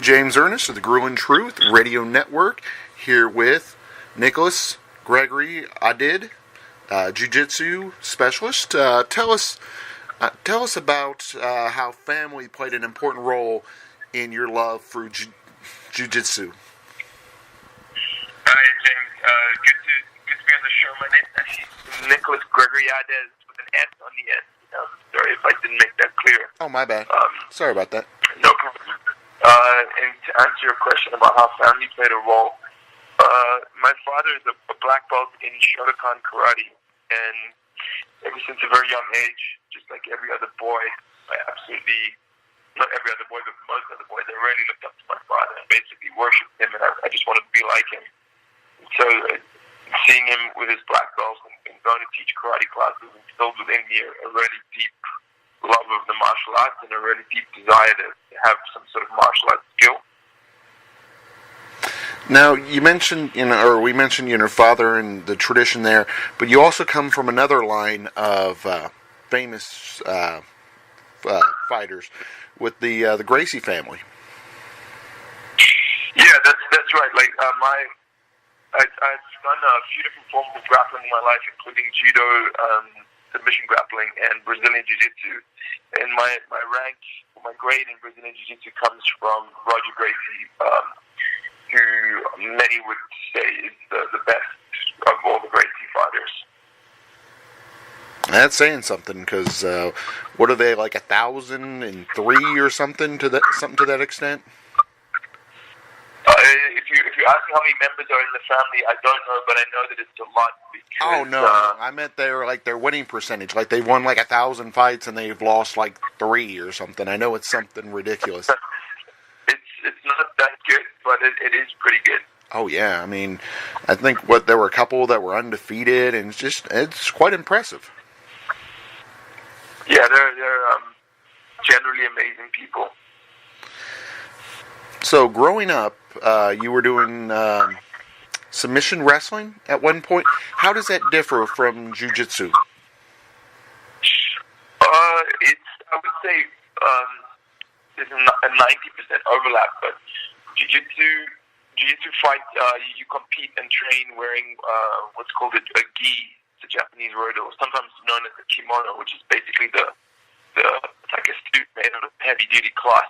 James Ernest of the Grueling Truth Radio Network, here with Nicolas Gregoriades, jiu-jitsu specialist. Tell us about how family played an important role in your love for jiu-jitsu. Hi, James. Good to be on the show. My name is actually Nicolas Gregoriades with an S on the end. Sorry if I didn't make that clear. Oh, my bad. Sorry about that. No problem. And to answer your question about how family played a role, my father is a black belt in Shotokan karate, and ever since a very young age, just like every other boy, not every other boy, but most other boys, I really looked up to my father and basically worshipped him, and I just wanted to be like him. So seeing him with his black belt and going to teach karate classes instilled within me a really deep love of the martial arts and a really deep desire to have some sort of martial arts skill. Now, you mentioned, we mentioned your father and the tradition there, but you also come from another line of famous fighters with the Gracie family. Yeah, that's right. Like I've done a few different forms of grappling in my life, including judo, submission grappling, and Brazilian jiu-jitsu. And my rank, my grade in Brazilian jiu-jitsu comes from Roger Gracie, who many would say is the best of all the Gracie fighters. That's saying something, because what are they, like 1,003 or something to that extent? If you ask me how many members are in the family, I don't know, but I know that it's a lot. Because, oh no, I meant their winning percentage. Like they've won like 1,000 fights and they've lost like 3 or something. I know it's something ridiculous. It's not that good, but it is pretty good. Oh yeah, I mean, I think there were a couple that were undefeated, and it's quite impressive. Yeah, they're generally amazing people. So, growing up, you were doing submission wrestling at one point. How does that differ from jiu-jitsu? I would say there's a 90% overlap, but jiu-jitsu fight, you compete and train wearing what's called a gi, it's a Japanese word, or sometimes known as a kimono, which is basically it's like a suit made out of heavy-duty cloth,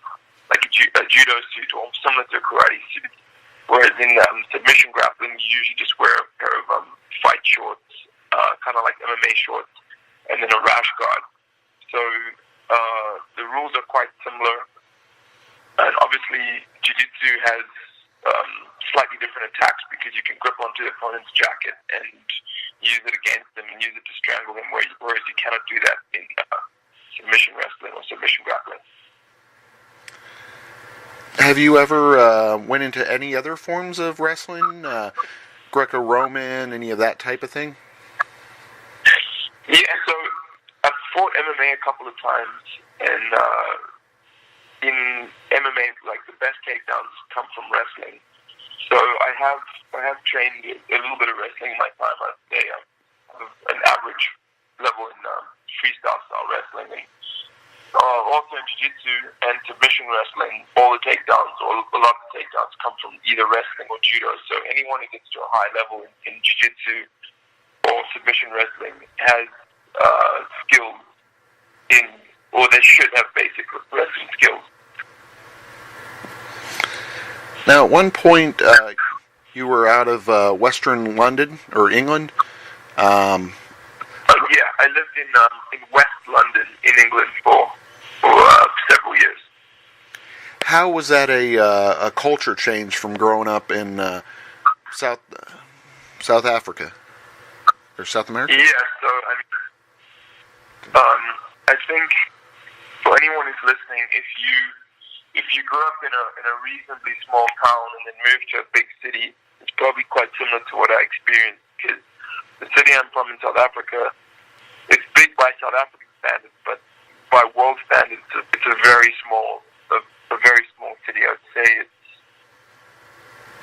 like a judo suit or similar to a karate suit. Whereas in submission grappling, you usually just wear a pair of fight shorts, kind of like MMA shorts, and then a rash guard. So the rules are quite similar. And obviously, jiu-jitsu has slightly different attacks because you can grip onto the opponent's jacket and use it against them and use it to strangle them, whereas you cannot do that in submission wrestling or submission grappling. Have you ever went into any other forms of wrestling? Greco-Roman, any of that type of thing? Yeah, so I've fought MMA a couple of times, and in MMA, like the best takedowns come from wrestling. So I have trained a little bit of wrestling in my time. I'd say an average level in freestyle style wrestling. And, also in jiu-jitsu and submission wrestling, all the takedowns, or a lot of the takedowns come from either wrestling or judo. So anyone who gets to a high level in jiu-jitsu or submission wrestling has skills or they should have basic wrestling skills. Now, at one point, you were out of Western London, or England. Yeah, I lived in West London, in England, for several years. How was that a culture change from growing up in South Africa or South America? Yeah, so I think for anyone who's listening, if you grew up in a reasonably small town and then moved to a big city, it's probably quite similar to what I experienced, because the city I'm from in South Africa, it's big by South African standards, but by world standards, it's a very small city. I would say it's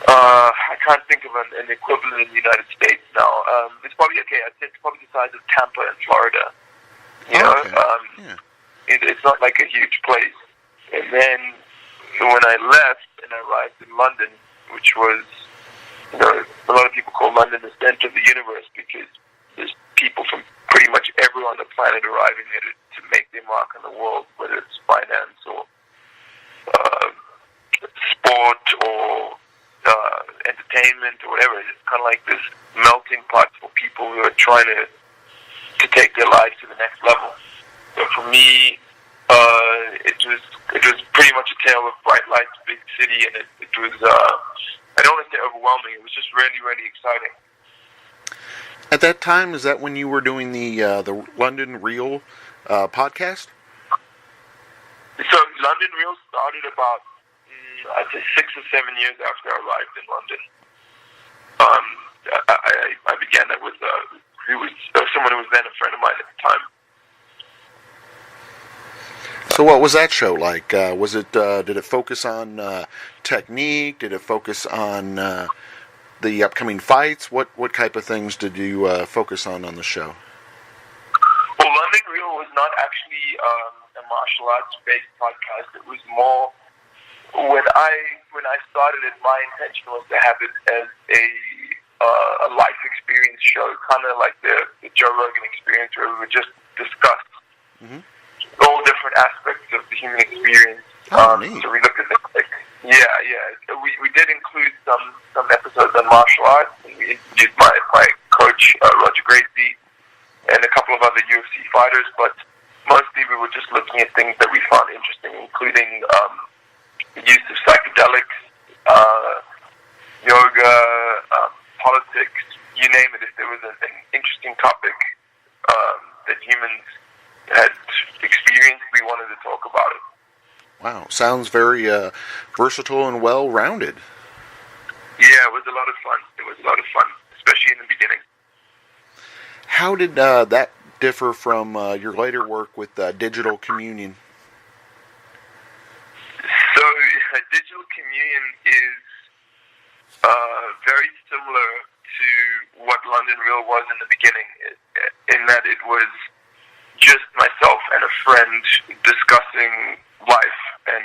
I can't think of an equivalent in the United States now. It's probably okay. I'd say it's probably the size of Tampa in Florida. You know, yeah. It's not like a huge place. And then when I left and I arrived in London, which was, you know, a lot of people call London the center of the universe because there's people from pretty much everywhere on the planet arriving there to make their mark on the world, whether it's finance or sport or entertainment or whatever. It's kind of like this melting pot for people who are trying to take their lives to the next level. So for me, it was pretty much a tale of bright lights, big city, and it was I don't want to say overwhelming. It was just really, really exciting. At that time, is that when you were doing the London Real podcast? So London Real started about I'd say 6 or 7 years after I arrived in London. I began that with someone who was then a friend of mine at the time. So what was that show like? Was it? Did it focus on technique? Did it focus on the upcoming fights? What type of things did you focus on the show? Well, London Real was not actually a martial arts based podcast. It was more when I started it. My intention was to have it as a life experience show, kind of like the Joe Rogan experience, where we would just discuss all different aspects of the human experience. Neat. So we looked at things like, we did include some episodes on martial arts, and we interviewed my coach, Roger Gracie, and a couple of other UFC fighters, but mostly we were just looking at things that we found interesting, including the use of psychedelics, yoga, politics, you name it. If there was an interesting topic that humans had experienced, we wanted to talk about it. Wow, sounds very versatile and well-rounded. Yeah, it was a lot of fun. Especially in the beginning. How did that differ from your later work with Digital Communion? So, Digital Communion is very similar to what London Real was in the beginning, in that it was just myself and a friend discussing life and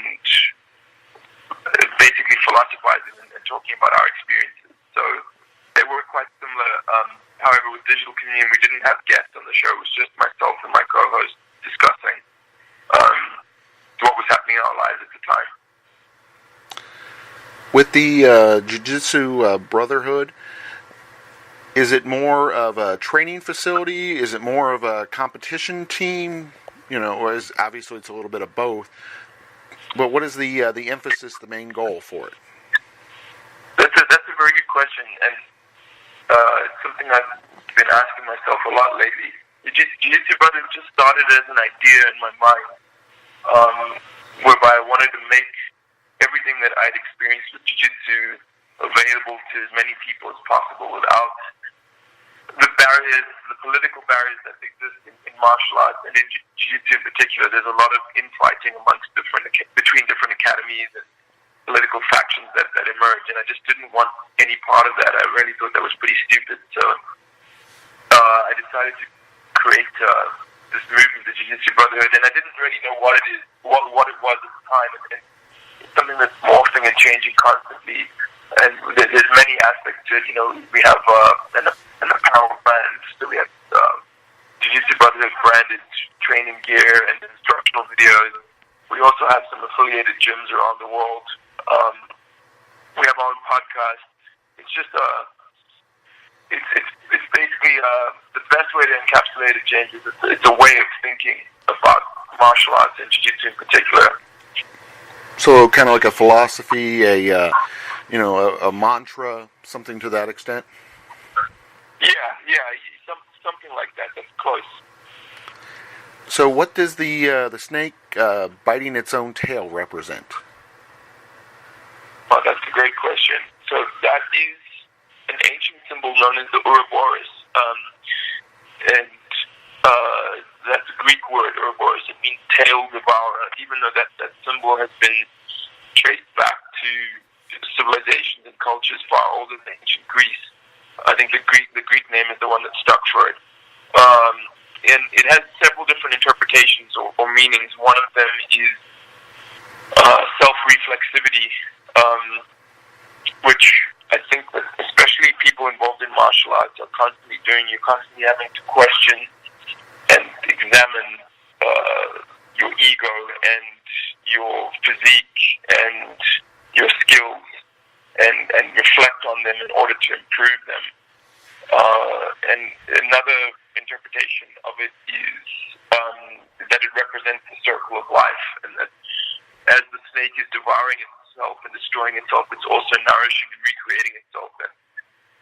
basically philosophizing and talking about our experiences. So they were quite similar. However, with Digital Communion, we didn't have guests on the show. It was just myself and my co-host discussing what was happening in our lives at the time. With the Jiu-Jitsu Brotherhood, is it more of a training facility? Is it more of a competition team? You know, or obviously it's a little bit of both. But what is the emphasis, the main goal for it? That's a very good question, and it's something I've been asking myself a lot lately. Jiu-Jitsu Brotherhood just started as an idea in my mind, whereby I wanted to make everything that I'd experienced with Jiu-Jitsu available to as many people as possible without the barriers, the political barriers that exist in martial arts, and in Jiu-Jitsu in particular. There's a lot of infighting between different academies and political factions that emerge, and I just didn't want any part of that. I really thought that was pretty stupid. So I decided to create this movement, the Jiu-Jitsu Brotherhood, and I didn't really know what it was at the time. And it's something that's morphing and changing constantly, and there's many aspects to it. You know, we have an apparel brand, so we have Jiu-Jitsu Brotherhood branded training gear and instructional videos. We also have some affiliated gyms around the world. We have our own podcast. It's just it's basically the best way to encapsulate it, James, is it's a way of thinking about martial arts and Jiu-Jitsu in particular. So kind of like a philosophy, a mantra, something to that extent? Yeah, something like that. That's close. So what does the snake biting its own tail represent? Oh, that's a great question. So that is an ancient symbol known as the Ouroboros. And that's a Greek word, Ouroboros. It means tail devourer, even though that symbol has been traced back to civilizations and cultures far older than ancient Greece. I think the Greek name is the one that stuck for it. And it has several different interpretations or meanings. One of them is self-reflexivity. which I think that especially people involved in martial arts are constantly doing. You're constantly having to question and examine your ego and your physique and your skills and reflect on them in order to improve them. And another interpretation of it is that it represents the circle of life, and that as the snake is devouring itself and destroying itself, it's also nourishing and recreating itself. And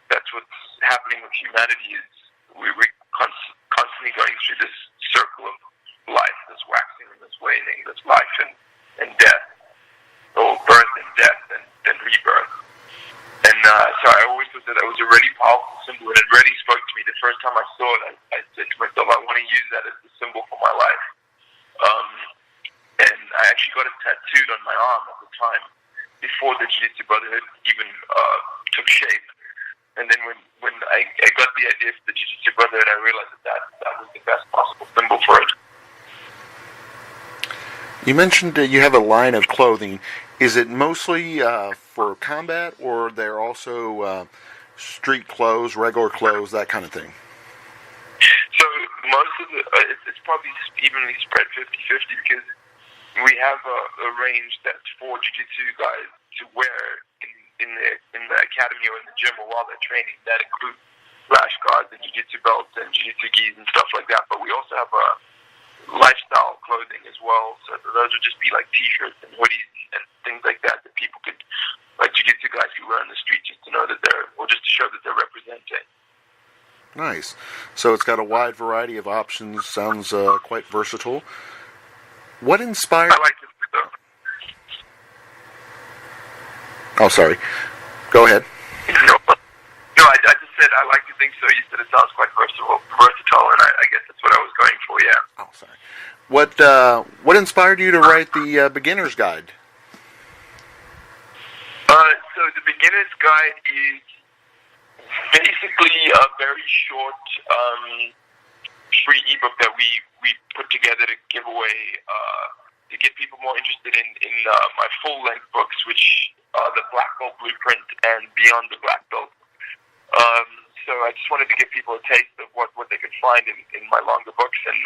that's what's happening with humanity, is we're constantly going through this circle of life, this waxing and this waning, this life and death, or birth and death, and then rebirth. And so I always thought that it was a really powerful symbol, and it really spoke to me. The first time I saw it, I said to myself, I want to use that as the symbol for my life. And I actually got it tattooed on my arm at the time, before the Jiu-Jitsu Brotherhood even took shape. And then when I got the idea for the Jiu-Jitsu Brotherhood, I realized that was the best possible symbol for it. You mentioned that you have a line of clothing. Is it mostly for combat, or they're also street clothes, regular clothes, that kind of thing? So most of it's probably evenly spread 50-50, because we have a range that's for jiu-jitsu guys to wear in the academy or in the gym or while they're training. That includes rash guards and jiu-jitsu belts and jiu-jitsu gis and stuff like that. But we also have lifestyle clothing as well. So those would just be like t-shirts and hoodies and things like that people could, like jiu-jitsu guys who wear on the street, just to know that or just to show that they're representing. Nice. So it's got a wide variety of options. Sounds quite versatile. What inspired... I like it, though. Oh, sorry. Go ahead. No, I just said I like to think so. You said it sounds quite versatile, and I guess that's what I was going for, yeah. Oh, sorry. What inspired you to write the Beginner's Guide? So the Beginner's Guide is basically a very short free ebook that we put together to give away to get people more interested in my full-length books, which are the Black Belt Blueprint and Beyond the Black Belt. So I just wanted to give people a taste of what they could find in my longer books, and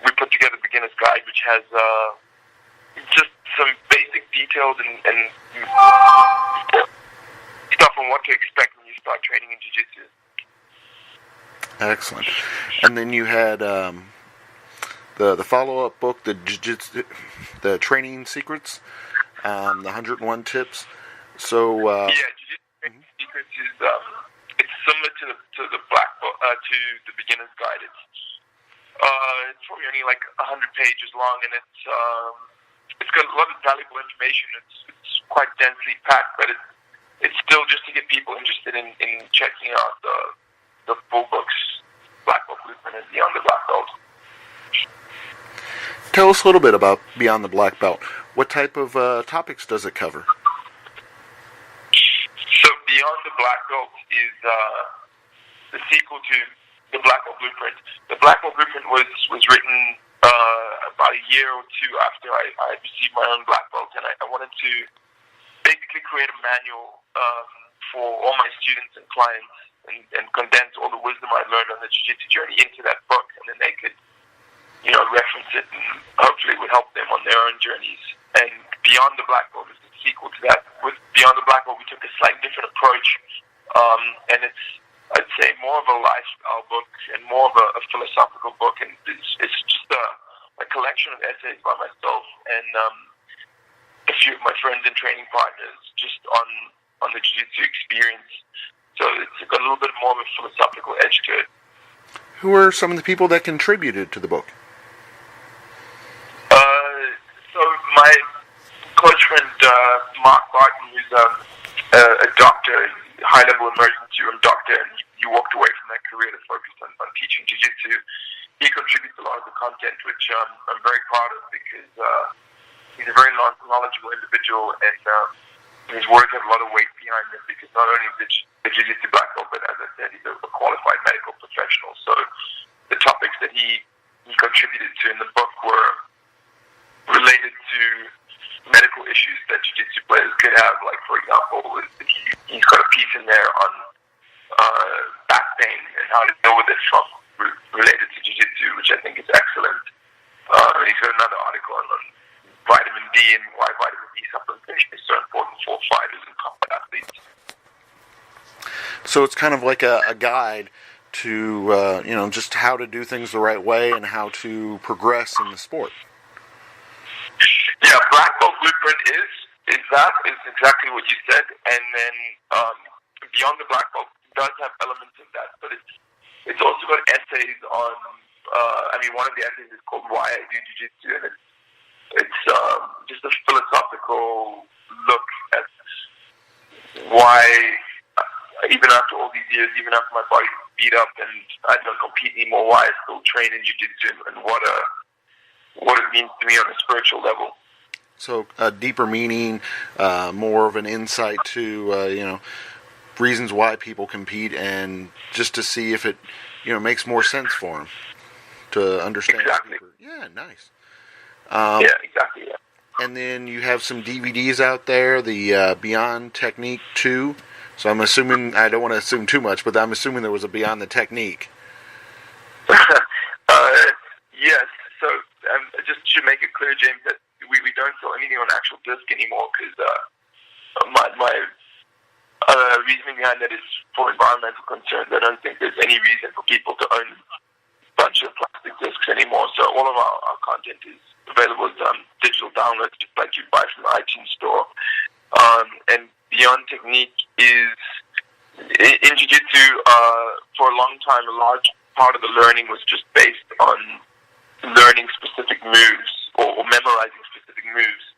we put together Beginner's Guide, which has just some basic details and stuff on what to expect when you start training in jiu-jitsu. Excellent. And then you had the follow-up book, the jiu-jitsu, the Training Secrets, the 101 Tips. So jiu-jitsu Training Secrets is it's similar to the black book, to the Beginner's Guide. It's probably only like 100 pages long, and it's got a lot of valuable information. It's quite densely packed, but it's still just to get people interested in checking out the full books, Black Belt Blueprint and Beyond the Black Belt. Tell us a little bit about Beyond the Black Belt. What type of topics does it cover? So Beyond the Black Belt is the sequel to the Black Belt Blueprint. The Black Belt Blueprint was written about a year or two after I received my own black belt, and I wanted to basically create a manual for all my students and clients and condense all the wisdom I learned on the jiu-jitsu journey into that book, and then they could, reference it, and hopefully it would help them on their own journeys. And Beyond the Black Belt is the sequel to that. With Beyond the Black Belt, we took a slightly different approach, and it's, I'd say, more of a lifestyle book and more of a philosophical book, and it's just a collection of essays by myself and a few of my friends and training partners, just on the jiu-jitsu experience. So it's got a little bit more of a philosophical edge to it. Who are some of the people that contributed to the book? So my close friend Mark Barton, who's a doctor, high-level emergency room doctor, and he walked away from that career to focus on teaching jiu-jitsu. He contributes a lot of the content, which I'm very proud of, because he's a very knowledgeable individual, and his words have a lot of weight behind them, because not only is the jiu-jitsu black belt, but as I said, he's a qualified medical professional. So the topics that he contributed to in the book were related to medical issues that jiu-jitsu players vitamin D supplementation is so important for fighters and combat athletes. So it's kind of like a guide to, just how to do things the right way and how to progress in the sport. Yeah, Black Belt Blueprint is exactly what you said, and then Beyond the Black Belt does have elements of that, but it's also got essays on. One of the essays is called "Why I Do Jiu-Jitsu," and it's just a philosophical look at why, even after all these years, even after my body's beat up and I don't compete anymore, why I still train in jiu-jitsu and what it means to me on a spiritual level. So a deeper meaning, more of an insight to, reasons why people compete, and just to see if it, makes more sense for them to understand. Exactly. Yeah, nice. Yeah, exactly. Yeah. And then you have some DVDs out there, the Beyond Technique 2. So I'm assuming, I don't want to assume too much, but I'm assuming there was a Beyond the Technique. Yes. So just to make it clear, James, that we don't sell anything on actual disc anymore, because my reasoning behind that is for environmental concerns. I don't think there's any reason for people to own a bunch of plastic discs anymore. So all of our content is available as digital downloads, just like you buy from the iTunes store. And Beyond Technique is, in Jiu-Jitsu, for a long time, a large part of the learning was just based on learning specific moves or memorizing specific moves.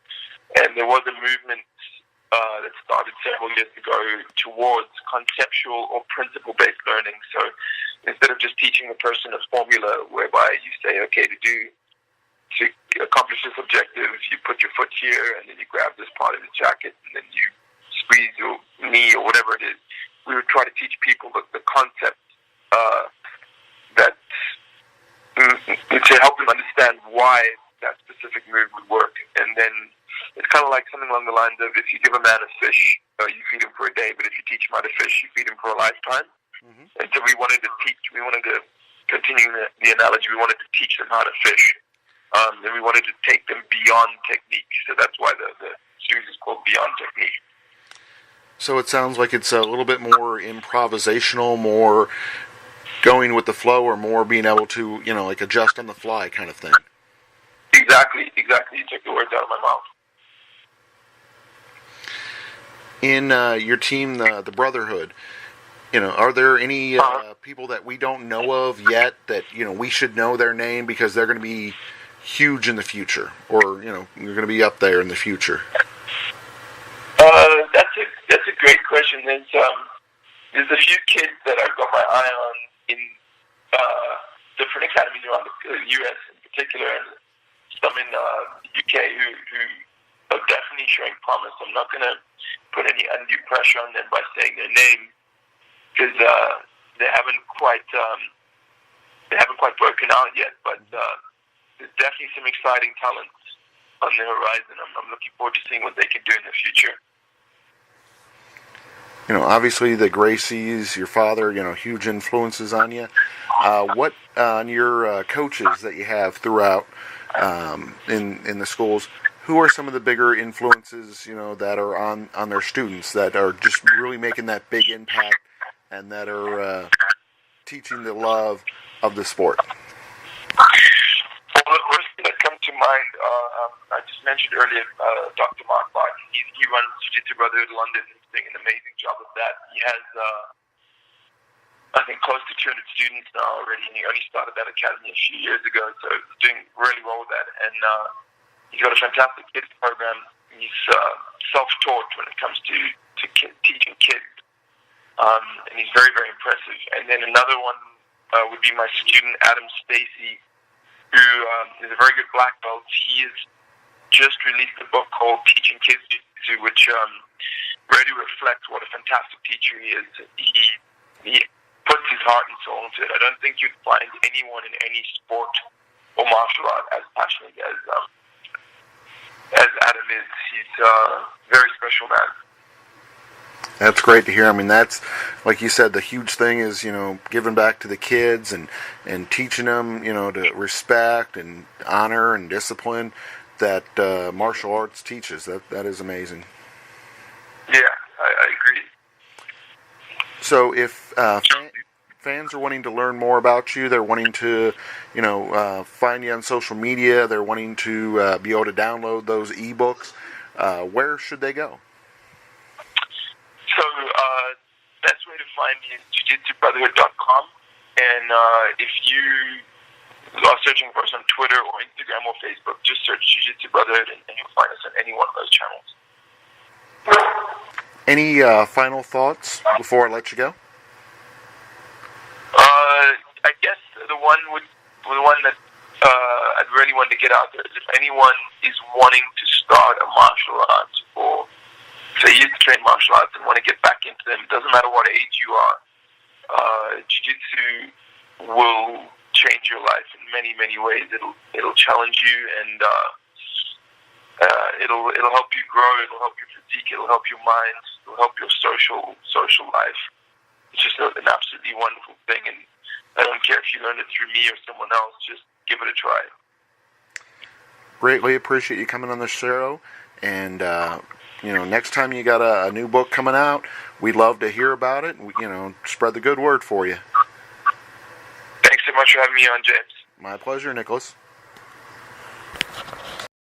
And there was a movement that started several years ago towards conceptual or principle-based learning. So instead of just teaching the person a formula whereby you say, okay, to accomplish this objective, you put your foot here, and then you grab this part of the jacket, and then you squeeze your knee or whatever it is. We would try to teach people the concept that to help them understand why that specific move would work. And then it's kind of like something along the lines of, if you give a man a fish, you feed him for a day, but if you teach him how to fish, you feed him for a lifetime. Mm-hmm. And so we wanted to continue the analogy, we wanted to teach them how to fish. And we wanted to take them beyond technique. So that's why the series is called Beyond Technique. So it sounds like it's a little bit more improvisational, more going with the flow, or more being able to, like adjust on the fly kind of thing. Exactly. You took the words out of my mouth. In your team, the Brotherhood, are there any people that we don't know of yet that, we should know their name because they're going to be huge in the future, or, you're going to be up there in the future? That's a great question. There's a few kids that I've got my eye on in different academies around the U.S. in particular, and some in the UK who are definitely showing promise. I'm not going to put any undue pressure on them by saying their name, because they haven't quite broken out yet. But there's definitely some exciting talents on the horizon. I'm looking forward to seeing what they can do in the future. Obviously the Gracies, your father, huge influences on you. What on your coaches that you have throughout in the schools? Who are some of the bigger influences, that are on their students, that are just really making that big impact, and that are teaching the love of the sport? Well, the first thing that comes to mind, I just mentioned earlier, Dr. Mark Barton. He runs Jiu-Jitsu Brotherhood London. He's doing an amazing job of that. He has, I think, close to 200 students now already, and he only started that academy a few years ago, so he's doing really well with that. And he's got a fantastic kids program. He's self-taught when it comes to teaching kids, and he's very, very impressive. And then another one would be my student, Adam Stacy, who is a very good black belt. He has just released a book called Teaching Kids Jiu-Jitsu, which really reflects what a fantastic teacher he is. He puts his heart and soul into it. I don't think you'd find anyone in any sport or martial art as passionate as Adam is. He's a very special man. That's great to hear. That's, like you said, the huge thing is, giving back to the kids and teaching them, to respect and honor and discipline. that martial arts teaches. That is amazing. Yeah, I agree. So if fans are wanting to learn more about you, they're wanting to, find you on social media, they're wanting to be able to download those ebooks, where should they go? So, best way to find me is jiu-jitsubrotherhood.com, and if you are searching for us on Twitter or Instagram or Facebook, just search Jiu-Jitsu Brotherhood and you'll find us on any one of those channels. Any final thoughts before I let you go? I guess the one that I'd really want to get out there is if anyone is wanting to start a martial art or say you train martial arts and want to get back into them, it doesn't matter what age you are, Jiu-Jitsu will change your life in many, many ways. It'll challenge you and it'll help you grow. It'll help your physique. It'll help your mind. It'll help your social life. It's just an absolutely wonderful thing, and I don't care if you learned it through me or someone else. Just give it a try. Greatly appreciate you coming on the show, and next time you got a new book coming out, we'd love to hear about it. Spread the good word for you. Thanks so much for having me on, James. My pleasure, Nicholas.